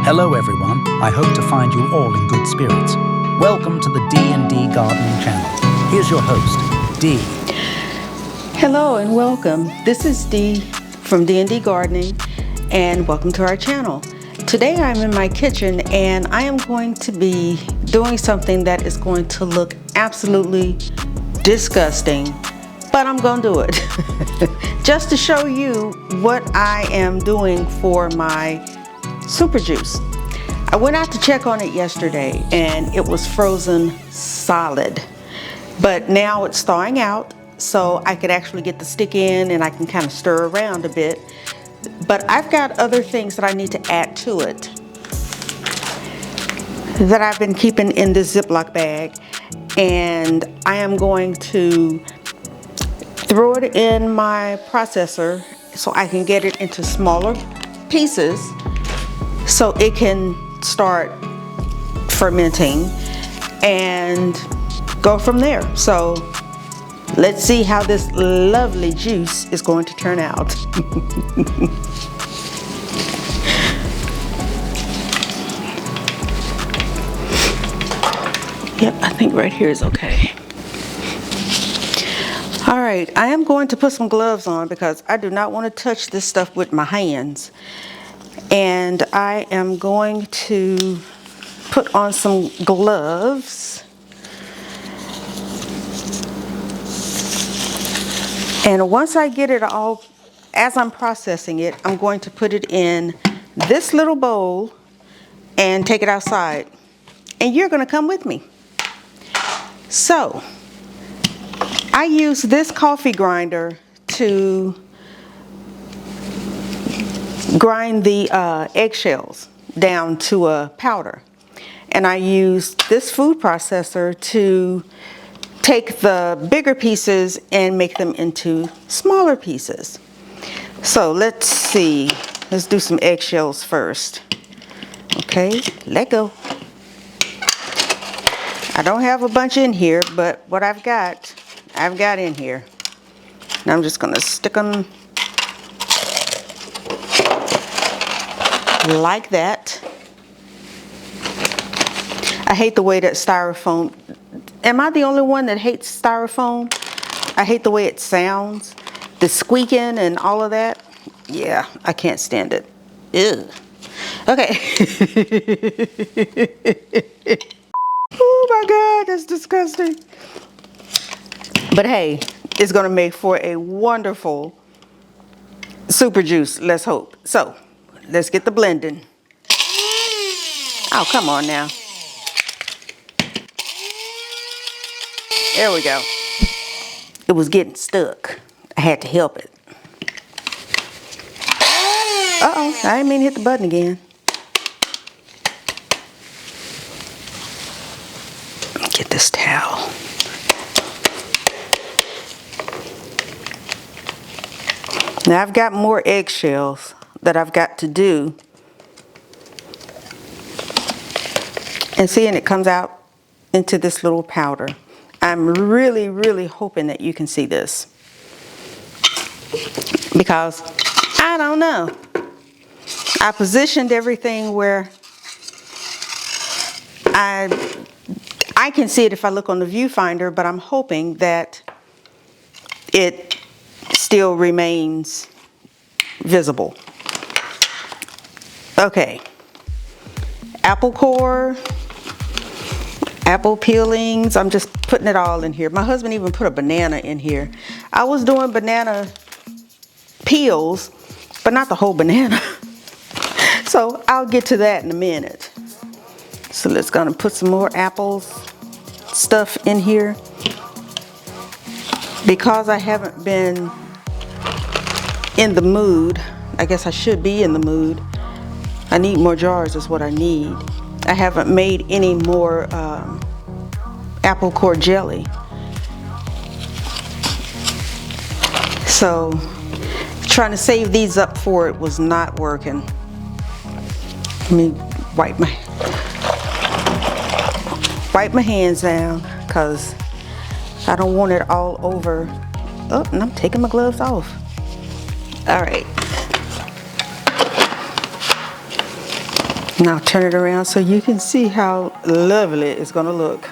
Hello everyone, I hope to find you all in good spirits. Welcome to the D&D Gardening Channel. Here's your host, Dee. Hello and welcome. This is Dee from D&D Gardening and welcome to our channel. Today I'm in my kitchen and I am going to be doing something that is going to look absolutely disgusting, but I'm going to do it just to show you what I am doing for my super juice. I went out to check on it yesterday and it was frozen solid, but now it's thawing out so I could actually get the stick in and I can kind of stir around a bit. But I've got other things that I need to add to it that I've been keeping in this Ziploc bag, and I am going to throw it in my processor so I can get it into smaller pieces so it can start fermenting and go from there. So let's see how this lovely juice is going to turn out. Yep, I think right here is okay. All right, I am going to put some gloves on because I do not want to touch this stuff with my hands. And I am going to put on some gloves. And once I get it all, as I'm processing it, I'm going to put it in this little bowl and take it outside. And you're going to come with me. So, I use this coffee grinder to grind the eggshells down to a powder. And I use this food processor to take the bigger pieces and make them into smaller pieces. So let's see, let's do some eggshells first. Okay, let go. I don't have a bunch in here, but what I've got in here. Now I'm just gonna stick them like that. I hate the way that styrofoam, am I the only one that hates styrofoam? I hate the way it sounds, the squeaking and all of that. Yeah, I can't stand it. Ew. Okay. Oh my God, that's disgusting. But hey, it's gonna make for a wonderful super juice, let's hope. So, let's get the blending. Oh, come on now. There we go. It was getting stuck. I had to help it. Uh-oh, I didn't mean to hit the button again. Get this towel. Now I've got more eggshells that I've got to do. And seeing it comes out into this little powder. I'm really, really hoping that you can see this. Because, I don't know. I positioned everything where I can see it if I look on the viewfinder, but I'm hoping that it still remains visible. Okay. Apple core, apple peelings, I'm just putting it all in here. My husband even put a banana in here. I was doing banana peels, but not the whole banana. So I'll get to that in a minute. So let's gonna put some more apples stuff in here. Because I haven't been in the mood, I guess I should be in the mood. I need more jars is what I need. I haven't made any more apple core jelly. So trying to save these up for it was not working. Let me wipe my hands down because I don't want it all over. Oh, and I'm taking my gloves off. All right. Now turn it around so you can see how lovely it's going to look.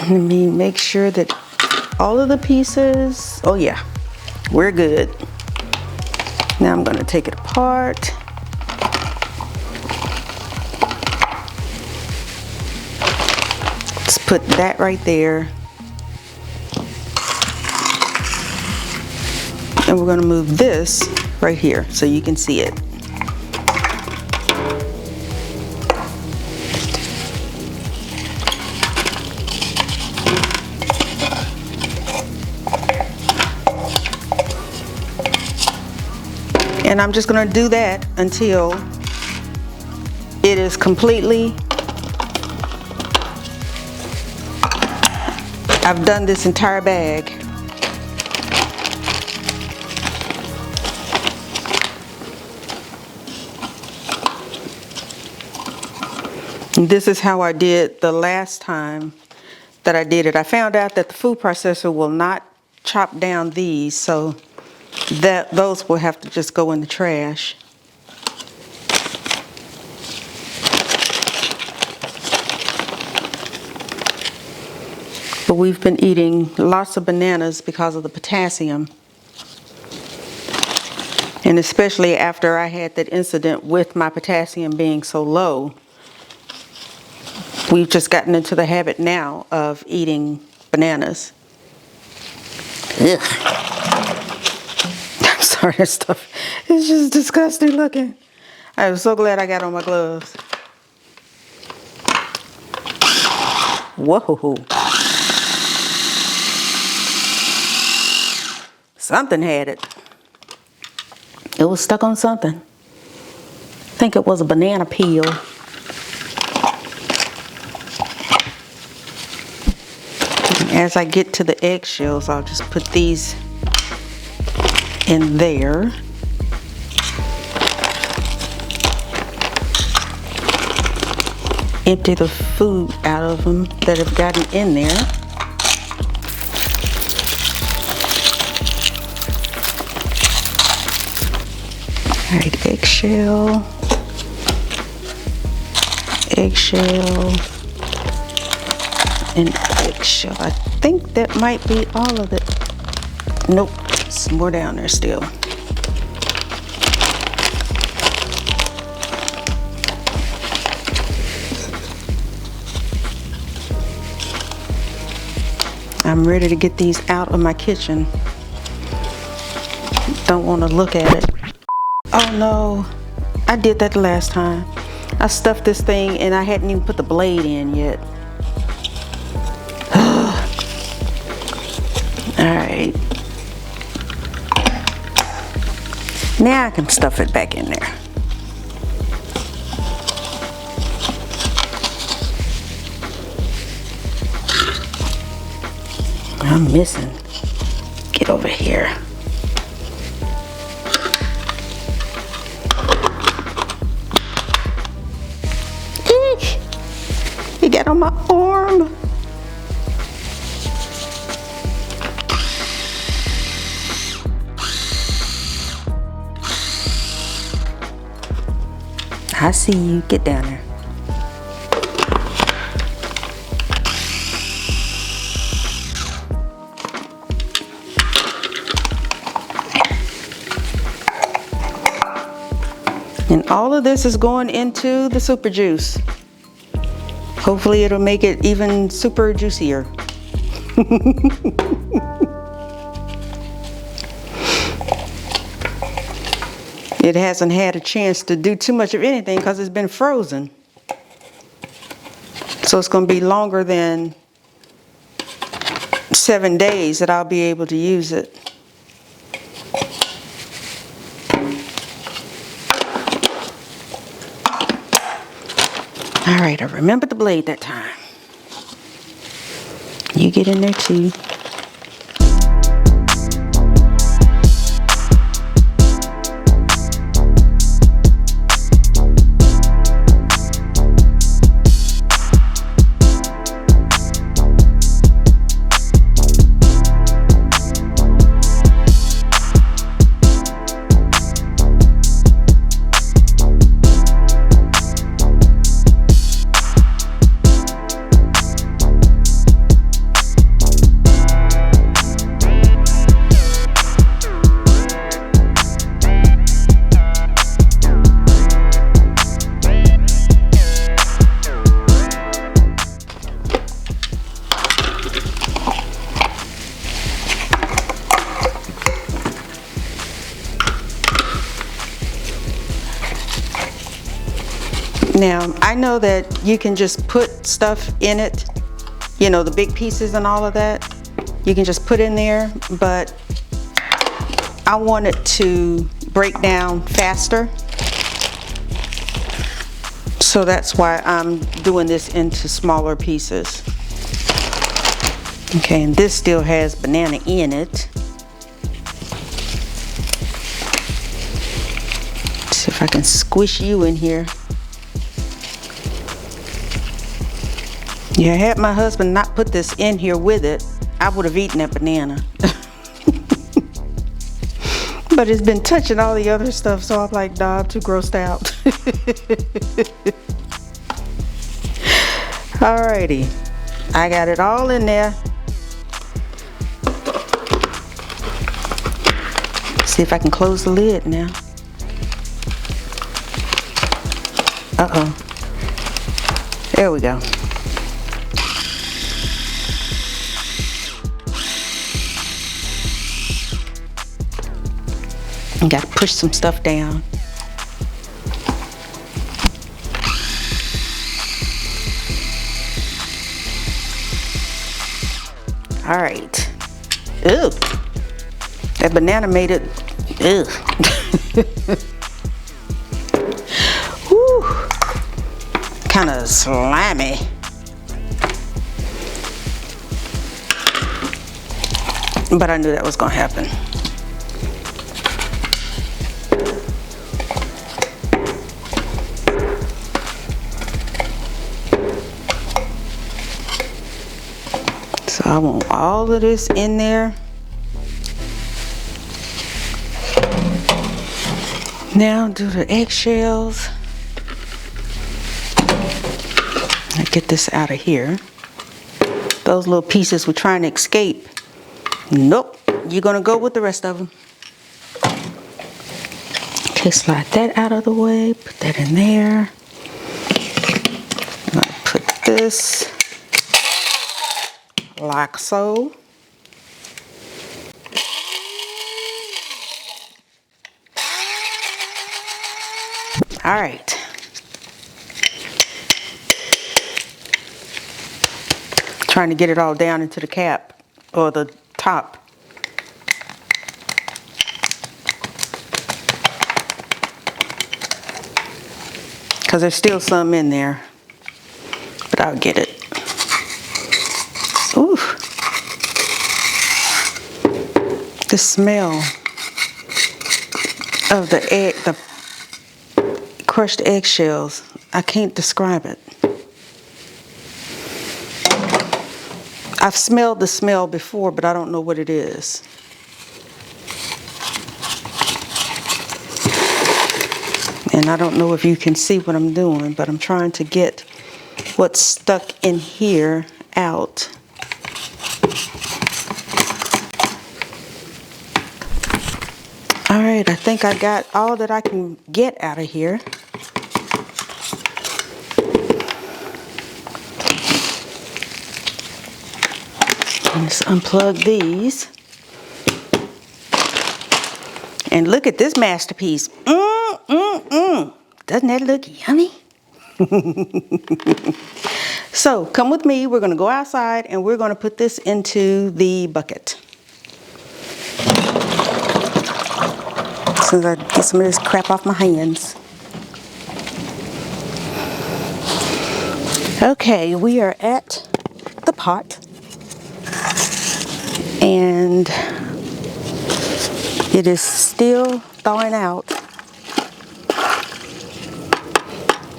Let me make sure that all of the pieces, oh yeah, we're good. Now I'm going to take it apart. Let's put that right there. And we're going to move this right here so you can see it. And I'm just going to do that until it is completely, I've done this entire bag. And this is how I did the last time that I did it. I found out that the food processor will not chop down these, so that those will have to just go in the trash. But we've been eating lots of bananas because of the potassium. And especially after I had that incident with my potassium being so low, we've just gotten into the habit now of eating bananas. Ugh. I'm sorry, that stuff is just disgusting looking. I'm so glad I got on my gloves. Whoa. Something had it. It was stuck on something. I think it was a banana peel. As I get to the eggshells, I'll just put these in there. Empty the food out of them that have gotten in there. All right, eggshell, eggshell, and eggshell. I think that might be all of it. Nope, there's more down there still. I'm ready to get these out of my kitchen. Don't want to look at it. Oh no, I did that the last time. I stuffed this thing and I hadn't even put the blade in yet. Alright. Now I can stuff it back in there. I'm missing. Get over here. Eek! You got on my arm. I see you. Get down there. And all of this is going into the super juice. Hopefully it'll make it even super juicier. It hasn't had a chance to do too much of anything because it's been frozen. So it's going to be longer than 7 days that I'll be able to use it. All right, I remembered the blade that time. You get in there too. Now, I know that you can just put stuff in it, you know, the big pieces and all of that. You can just put in there, but I want it to break down faster. So that's why I'm doing this into smaller pieces. Okay, and this still has banana in it. See if I can squish you in here. Yeah, had my husband not put this in here with it, I would have eaten that banana. But it's been touching all the other stuff, so I'm like, nah, I'm too grossed out. Alrighty, I got it all in there. See if I can close the lid now. Uh-oh. There we go. I gotta push some stuff down. All right. Ew. That banana made it. Ew. Whew. Kind of slimy. But I knew that was gonna happen. So I want all of this in there. Now do the eggshells. I get this out of here. Those little pieces were trying to escape. Nope, you're gonna go with the rest of them. Okay, slide that out of the way, put that in there. I'm gonna put this like so. All right. Trying to get it all down into the cap or the top. Because there's still some in there, but I'll get it. Ooh. The smell of the egg, the crushed eggshells, I can't describe it. I've smelled the smell before, but I don't know what it is. And I don't know if you can see what I'm doing, but I'm trying to get what's stuck in here out. All right, I think I got all that I can get out of here. Let's unplug these. And look at this masterpiece. Doesn't that look yummy? So come with me. We're going to go outside and we're going to put this into the bucket. As soon as I get some of this crap off my hands. Okay, we are at the pot. And it is still thawing out.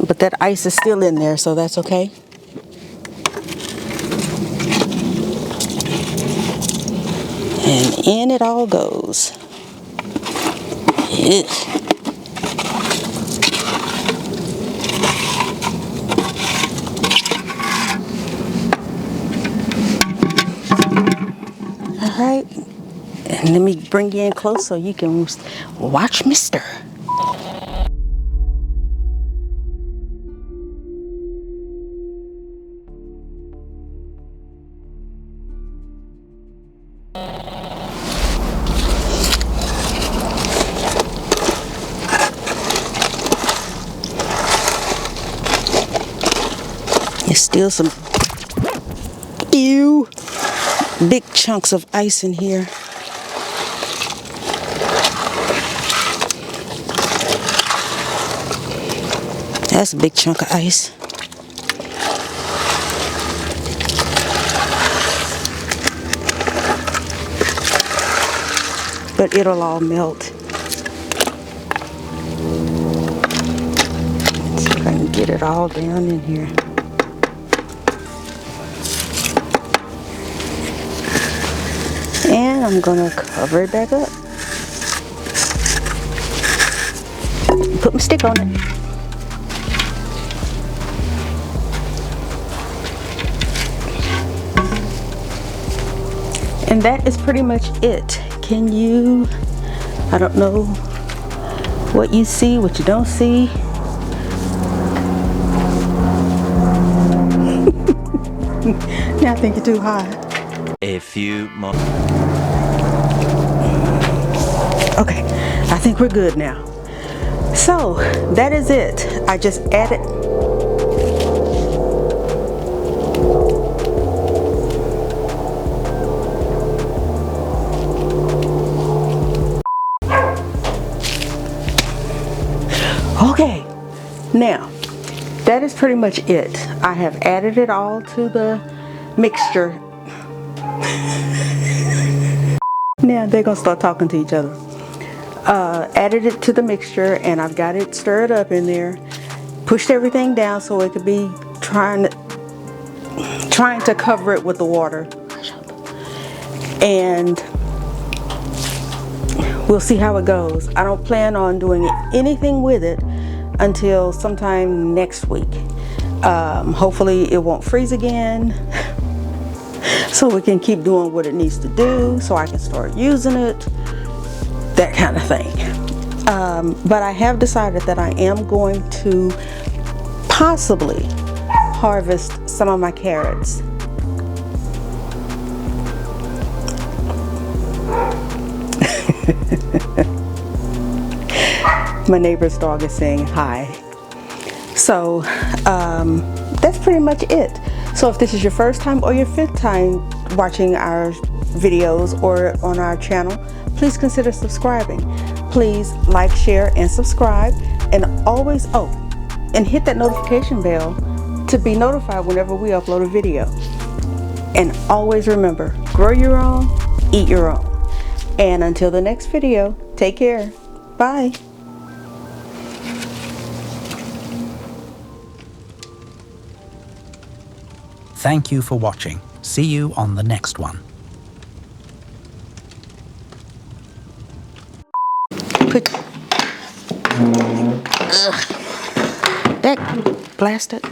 But that ice is still in there, so that's okay. And in it all goes. Ugh. All right, and let me bring you in close so you can watch me stir. There's still some big chunks of ice in here. That's a big chunk of ice. But it'll all melt. Let's see if I can get it all down in here. And I'm gonna cover it back up. Put my stick on it. And that is pretty much it. Can you, I don't know what you see, what you don't see. Now I think you're too high. A few more. Okay, I think we're good now. So that is it. I just added. Okay, now that is pretty much it. I have added it all to the mixture. Now they're gonna start talking to each other. Added it to the mixture and I've got it stirred up in there. Pushed everything down so it could be trying to cover it with the water. And we'll see how it goes. I don't plan on doing anything with it until sometime next week. Hopefully it won't freeze again so we can keep doing what it needs to do so I can start using it, that kind of thing. But I have decided that I am going to possibly harvest some of my carrots. My neighbor's dog is saying hi. So that's pretty much it. So if this is your first time or your fifth time watching our videos or on our channel, please consider subscribing. Please like, share, and subscribe, and always and hit that notification bell to be notified whenever we upload a video. And always remember, grow your own, eat your own. And until the next video, take care. Bye. Thank you for watching. See you on the next one. That blasted.